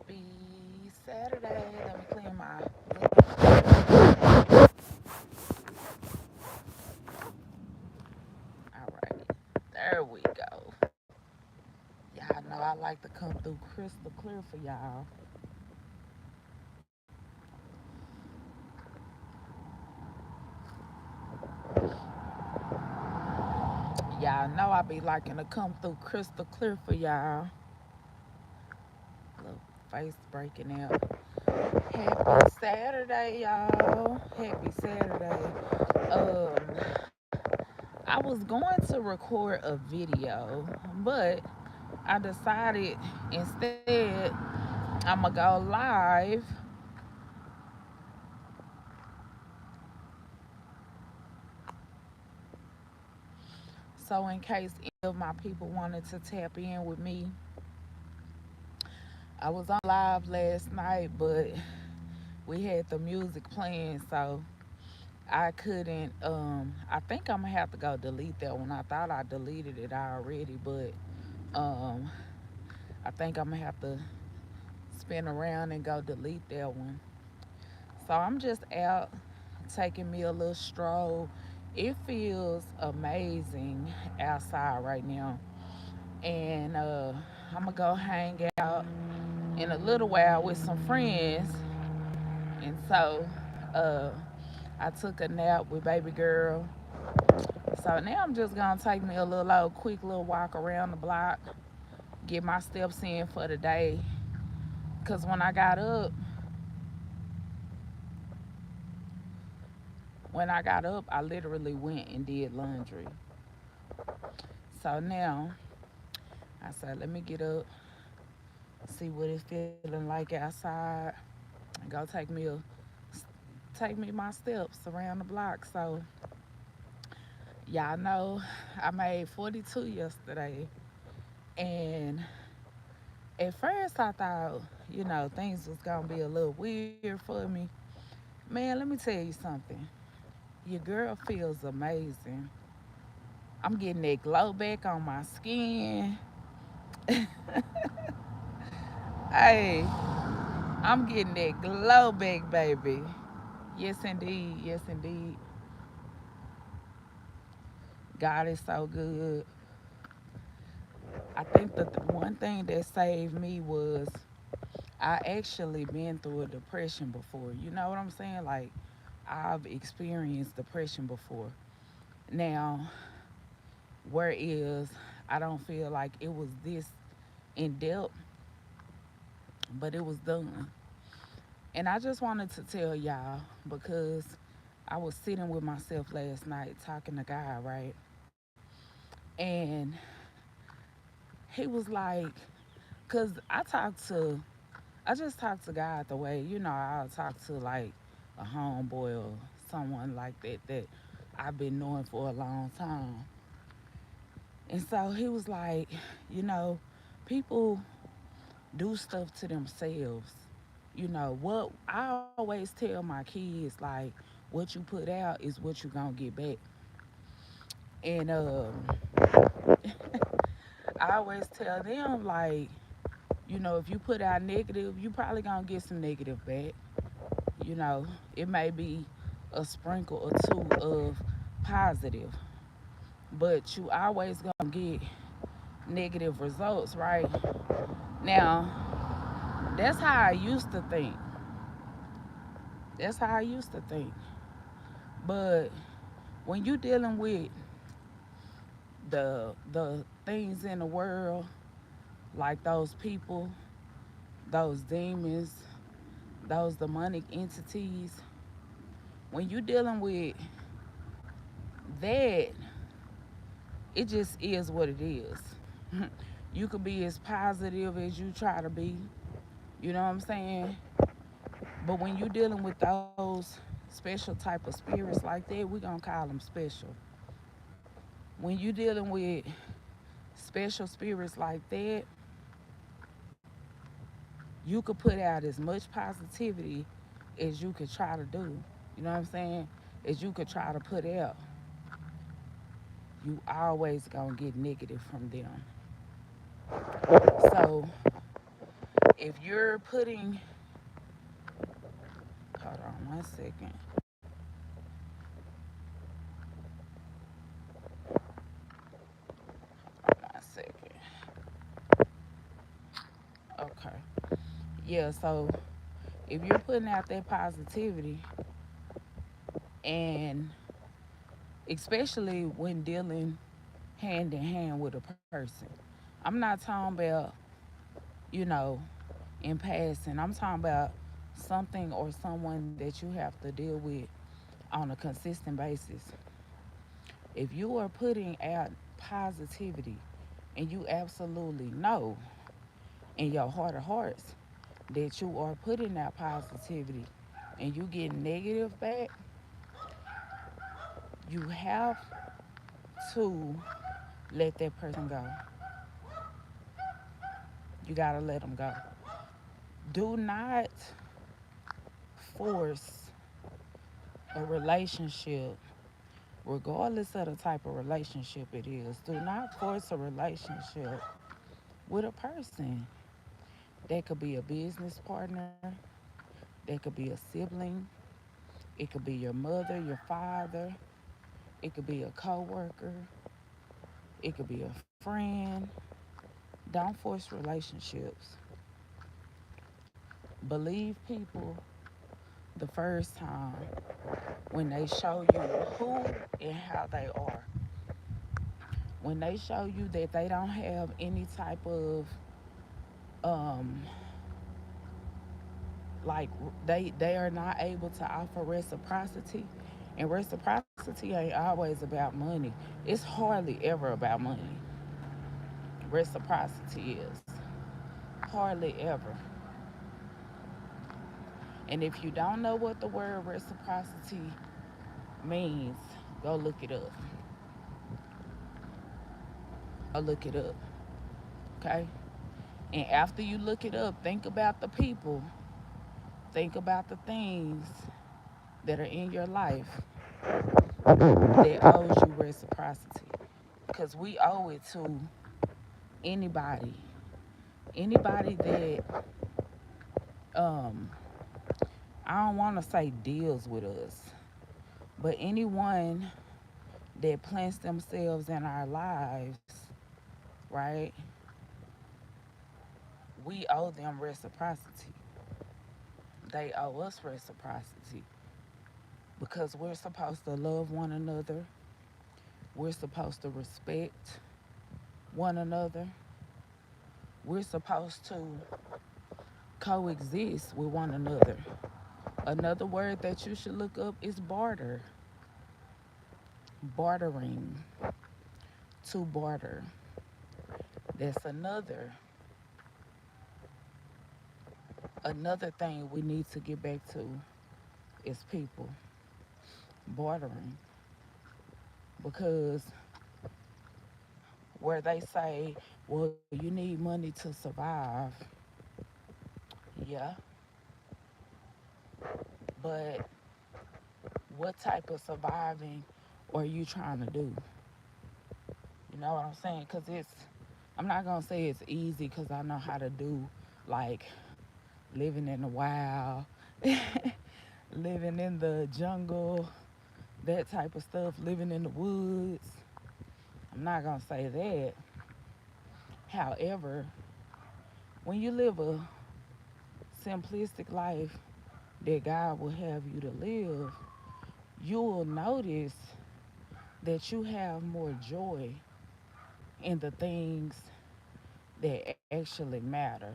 Happy Saturday. Let me clean my. All right. There we go. Y'all know I like to come through crystal clear for y'all. Y'all know I be liking to come through crystal clear for y'all. Little face breaking out. Happy Saturday, y'all. Happy Saturday. I was going to record a video, but I decided instead I'm gonna go live. So, in case any of my people wanted to tap in with me, I was on live last night, but we had the music playing, so I couldn't. I think I'm gonna have to go delete that one. I thought I deleted it already, but um, I think I'm gonna have to spin around and go delete that one. So I'm just out taking me a little stroll. It feels amazing outside right now, and I'm gonna go hang out in a little while with some friends. And so uh, I took a nap with baby girl. So now I'm just gonna take me a little old quick little walk around the block, get my steps in for the day. Cause when I got up, I literally went and did laundry. So now I said, let me get up, see what it's feeling like outside, and go take me my steps around the block. So y'all know I made 42 yesterday, and at first I thought, things was gonna be a little weird for me. Man, let me tell you something. Your girl feels amazing. I'm getting that glow back on my skin. Hey, I'm getting that glow back, baby. Yes, indeed. Yes, indeed. God is so good. I think that the one thing that saved me was I actually been through a depression before. You know what I'm saying? Like, I've experienced depression before. Now, whereas I don't feel like it was this in depth, but it was done. And I just wanted to tell y'all because I was sitting with myself last night talking to God, right? And he was like, because I just talked to God the way, I'll talk to like a homeboy or someone like that I've been knowing for a long time. And so he was like, you know, people do stuff to themselves. What I always tell my kids, like, what you put out is what you gonna get back. And I always tell them, like, if you put out negative, you probably gonna get some negative back. It may be a sprinkle or two of positive, but you always gonna get negative results, right? Now, that's how I used to think. That's how I used to think. But when you dealing with the things in the world, like those people, those demons, those demonic entities, when you dealing with that, it just is what it is. You could be as positive as you try to be, you know what I'm saying? But when you're dealing with those special type of spirits like that, we gonna call them special. When you dealing with special spirits like that, you could put out as much positivity as you could try to do. You know what I'm saying? As you could try to put out, you always gonna get negative from them. So If you're putting, hold on one second, 1 second. Okay. Yeah, so if you're putting out that positivity, and especially when dealing hand in hand with a person, I'm not talking about, you know, in passing. I'm talking about something or someone that you have to deal with on a consistent basis. If you are putting out positivity and you absolutely know in your heart of hearts that you are putting out positivity and you get negative back, you have to let that person go. You got to let them go. Do not force a relationship, regardless of the type of relationship it is. Do not force a relationship with a person. That could be a business partner, that could be a sibling, it could be your mother, your father, it could be a coworker, it could be a friend. Don't force relationships. Believe people the first time when they show you who and how they are. When they show you that they don't have any type of um like they are not able to offer reciprocity, and reciprocity ain't always about money. It's hardly ever about money. Reciprocity is hardly ever. And if you don't know what the word reciprocity means, go look it up. Go look it up. Okay. And after you look it up, think about the people, think about the things that are in your life that owes you reciprocity. Because we owe it to anybody. Anybody that um I don't want to say deals with us, but anyone that plants themselves in our lives, right? We owe them reciprocity. They owe us reciprocity because we're supposed to love one another. We're supposed to respect one another. We're supposed to coexist with one another. Another word that you should look up is barter. Bartering. To barter. That's another thing we need to get back to is people bartering, because where they say, well, you need money to survive. Yeah, but what type of surviving are you trying to do? You know what I'm saying? Because I'm not going to say it's easy because I know how to do like living in the wild, living in the jungle, that type of stuff, living in the woods. I'm not going to say that. However, when you live a simplistic life that God will have you to live, you will notice that you have more joy in the things that actually matter.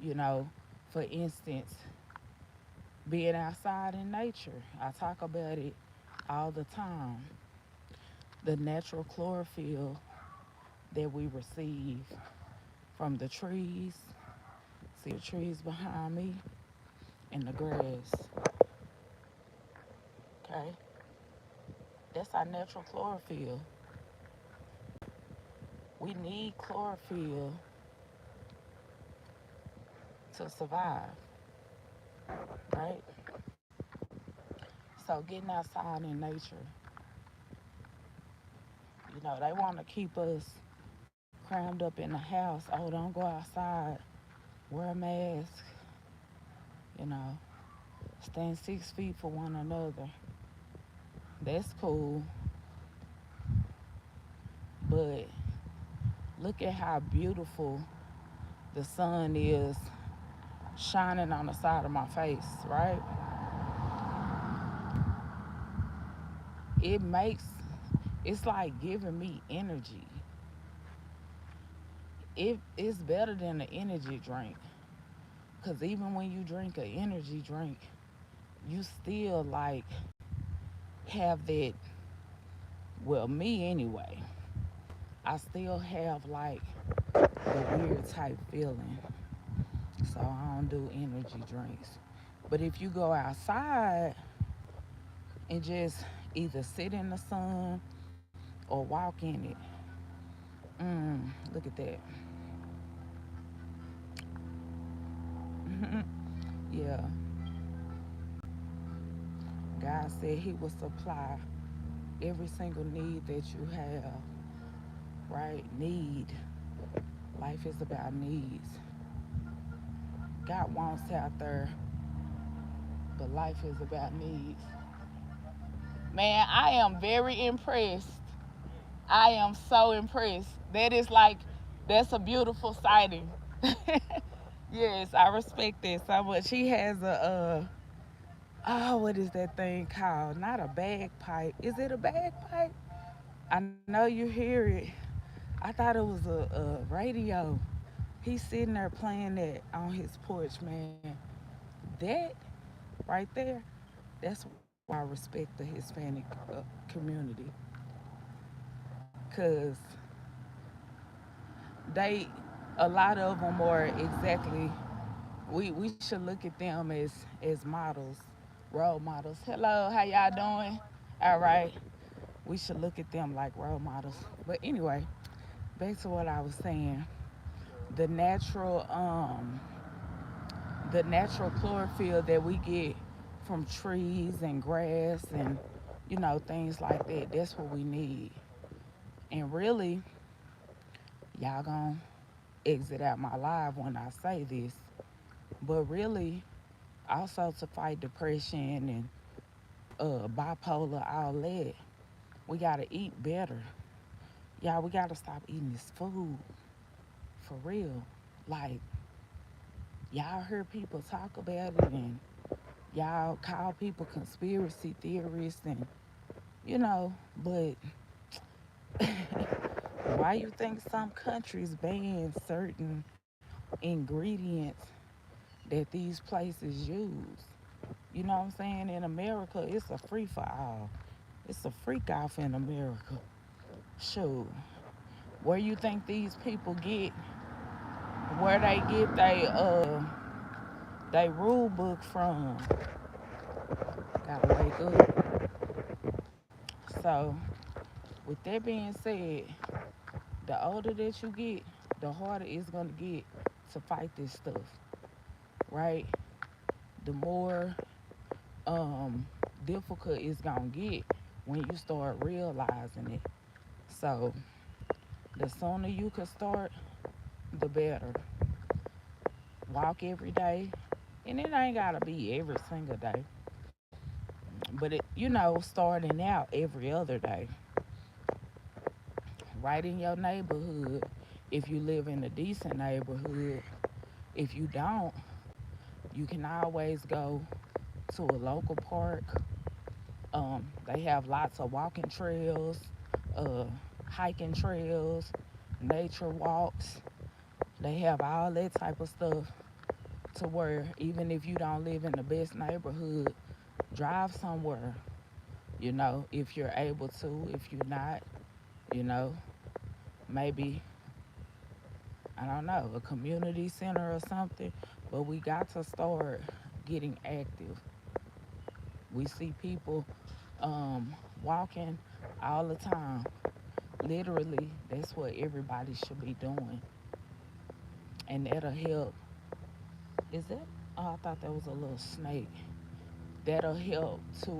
You know, for instance, being outside in nature. I talk about it all the time. The natural chlorophyll that we receive from the trees. See the trees behind me and the grass. Okay? That's our natural chlorophyll. We need chlorophyll to survive, right? So getting outside in nature, you know, they want to keep us crammed up in the house. Oh, don't go outside. wear a mask, you know, stand 6 feet for one another. That's cool, but look at how beautiful the sun is shining on the side of my face, right? It makes, it's like giving me energy. It's better than an energy drink. Because even when you drink an energy drink, you still like have that, well, me anyway, I still have like the weird type feeling. So I don't do energy drinks. But if you go outside and just either sit in the sun or walk in it, look at that. Yeah, God said He will supply every single need that you have, right? Need. Life is about needs. God wants out there, but life is about needs. Man, I am very impressed. I am so impressed. That is like, that's a beautiful sighting. Yes, I respect that so much. He has what is that thing called? Not a bagpipe. Is it a bagpipe? I know you hear it. I thought it was a radio. He's sitting there playing that on his porch, man. That right there, that's why I respect the Hispanic community. Because they, a lot of them are exactly, we should look at them as models, role models. Hello, how y'all doing? All right. We should look at them like role models. But anyway, back to what I was saying. The natural the natural chlorophyll that we get from trees and grass and things like that, that's what we need. And really, y'all gonna exit out my live when I say this, but really also to fight depression and bipolar, all that, we gotta eat better. Y'all, we gotta stop eating this food for real. Like, y'all hear people talk about it and y'all call people conspiracy theorists and but why you think some countries ban certain ingredients that these places use? You know what I'm saying? In America, it's a free for all. It's a freak off in America. Shoot. Where you think these people get, where they get they rule book from? Gotta wake up. So, with that being said, the older that you get, the harder it's gonna get to fight this stuff, right? The more difficult it's gonna get when you start realizing it. So, the sooner you can start, the better. Walk every day, and it ain't gotta be every single day, but starting out every other day, right in your neighborhood. If you live in a decent neighborhood, if you don't, you can always go to a local park. They have lots of walking trails, uh, hiking trails, nature walks. They have all that type of stuff to where even if you don't live in the best neighborhood, drive somewhere, if you're able to. If you're not, you know, maybe, I don't know, a community center or something. But we got to start getting active. We see people walking all the time. Literally, that's what everybody should be doing. And that'll help. Is that? Oh, I thought that was a little snake. That'll help to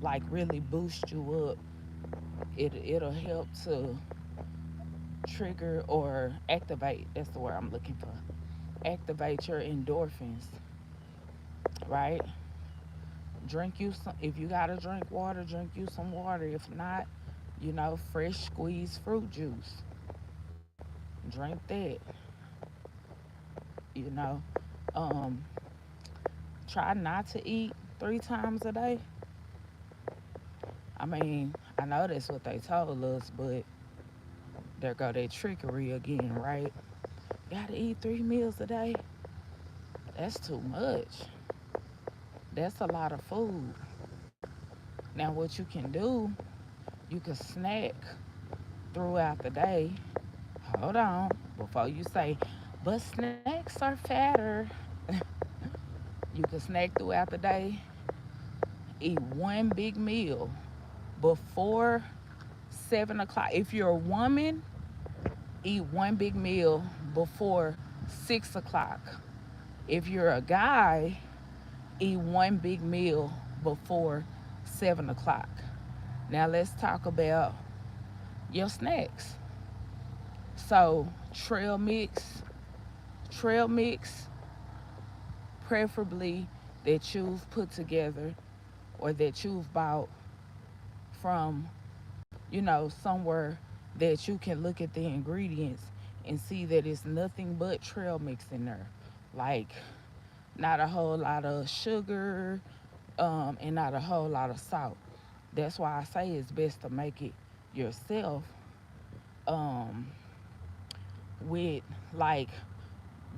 like really boost you up. It'll help to trigger or activate, that's the word I'm looking for, activate your endorphins, right? Drink you some, if you gotta drink water, drink you some water. If not, fresh squeezed fruit juice. Drink that, you know. Um, Try not to eat 3 times a day. I mean, I know that's what they told us, but there go that trickery again, right? Gotta eat 3 meals a day. That's too much. That's a lot of food. Now, what you can do, you can snack throughout the day. Hold on, before you say, but snacks are fatter. You can snack throughout the day, eat one big meal before 7 o'clock. If you're a woman, eat one big meal before 6 o'clock. If you're a guy, eat one big meal before 7 o'clock. Now let's talk about your snacks. So trail mix, preferably that you've put together or that you've bought from, somewhere that you can look at the ingredients and see that it's nothing but trail mix in there. Like, not a whole lot of sugar, and not a whole lot of salt. That's why I say it's best to make it yourself, um, with like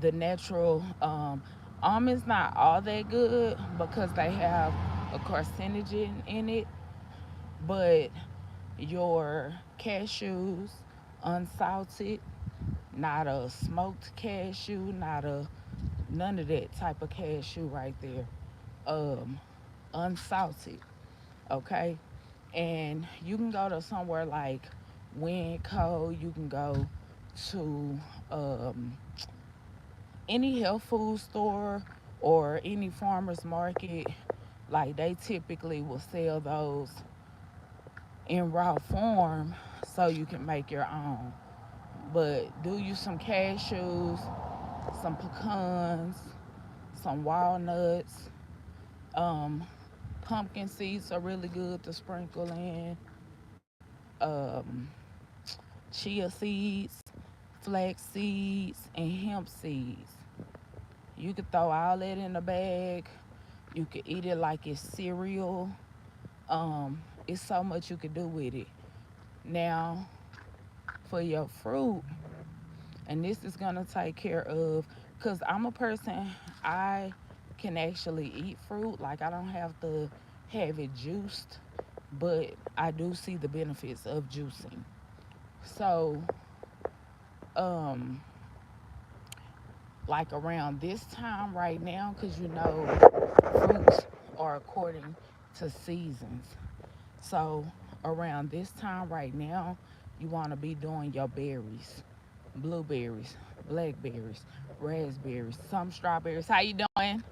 the natural, almonds not all that good because they have a carcinogen in it, but your cashews, unsalted, not a smoked cashew, not a none of that type of cashew right there, um, unsalted, okay? And you can go to somewhere like Winco, you can go to, um, any health food store or any farmer's market. Like, they typically will sell those in raw form so you can make your own. But do you some cashews, some pecans, some walnuts, um, pumpkin seeds are really good to sprinkle in. Um, Chia seeds, flax seeds, and hemp seeds. You could throw all that in a bag. You could eat it like it's cereal. It's so much you could do with it. Now, for your fruit, and this is gonna take care of, cause I'm a person, I can actually eat fruit. Like, I don't have to have it juiced, but I do see the benefits of juicing. So, um, like around this time right now, because fruits are according to seasons. So around this time right now, you want to be doing your berries, blueberries, blackberries, raspberries, some strawberries. How you doing?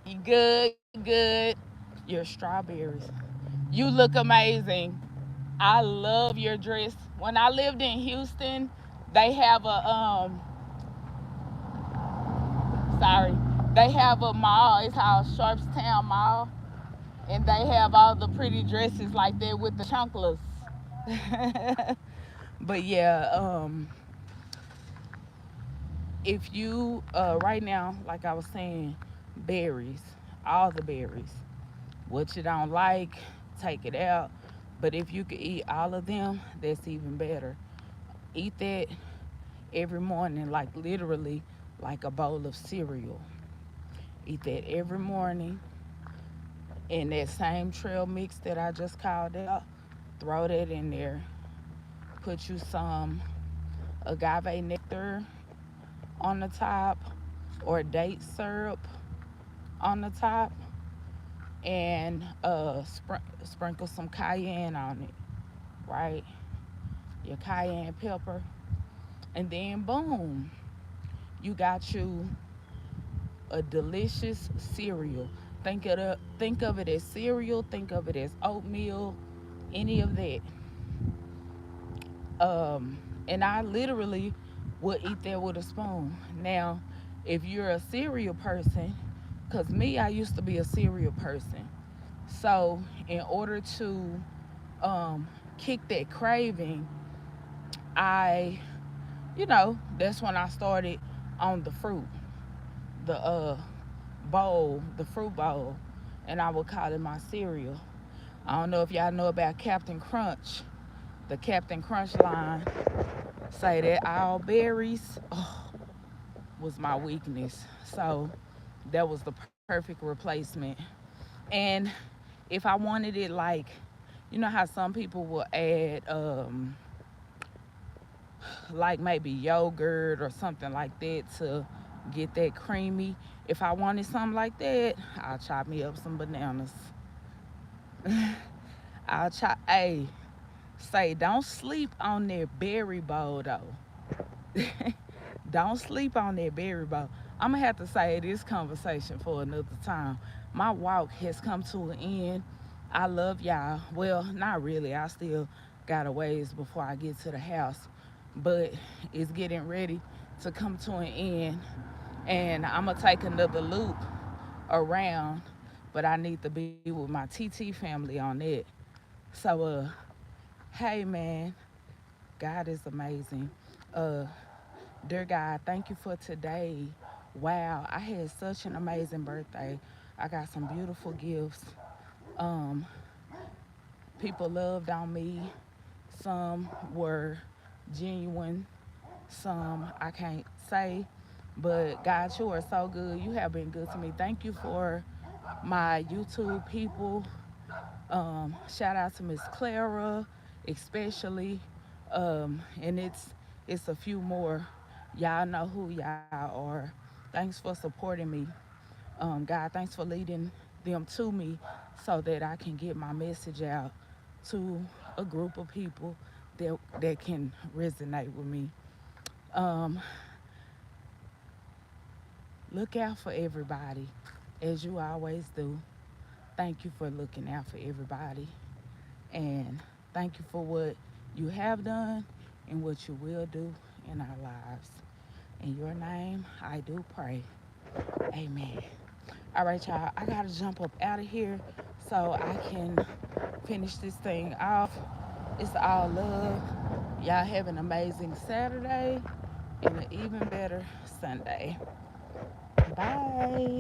You good? Good. Your strawberries. You look amazing. I love your dress. When I lived in Houston, they have a sorry, they have a mall. It's called Sharpstown Mall, and they have all the pretty dresses like that with the chunklers. But yeah, if you right now, like I was saying, berries, all the berries. What you don't like, take it out. But if you could eat all of them, that's even better. Eat that every morning, like literally, like a bowl of cereal. Eat that every morning. And that same trail mix that I just called out, throw that in there. Put you some agave nectar on the top or date syrup on the top, and sprinkle some cayenne on it, right? Your cayenne pepper, and then boom, you got you a delicious cereal. Think of it as cereal. Think of it as oatmeal. Any of that. And I literally would eat that with a spoon. Now, if you're a cereal person, because me, I used to be a cereal person. So, in order to um, kick that craving, I, that's when I started on the fruit, the bowl, the fruit bowl, and I would call it my cereal. I don't know if y'all know about Captain Crunch, the Captain Crunch line. Say that all berries was my weakness. So that was the perfect replacement. And if I wanted it like, you know how some people will add like maybe yogurt or something like that to get that creamy. If I wanted something like that, I'll chop me up some bananas. I'll chop. Hey, say don't sleep on that berry bowl though. Don't sleep on that berry bowl. I'm gonna have to say this conversation for another time. My walk has come to an end. I love y'all. Well, not really. I still got a ways before I get to the house, but it's getting ready to come to an end. And I'm gonna take another loop around, but I need to be with my TT family on that. So, hey man, God is amazing. Uh, Dear God, thank you for today. Wow, I had such an amazing birthday. I got some beautiful gifts. Um, People loved on me. Some were genuine. Some I can't say. But God, you are so good. You have been good to me. Thank you for my YouTube people. Shout out to Miss Clara, especially. And it's a few more. Y'all know who y'all are. Thanks for supporting me. God, thanks for leading them to me so that I can get my message out to a group of people that can resonate with me. Um, look out for everybody, as you always do. Thank you for looking out for everybody. And thank you for what you have done and what you will do in our lives. In your name, I do pray. Amen. All right, y'all. I got to jump up out of here so I can finish this thing off. It's all love. Y'all have an amazing Saturday and an even better Sunday. Bye.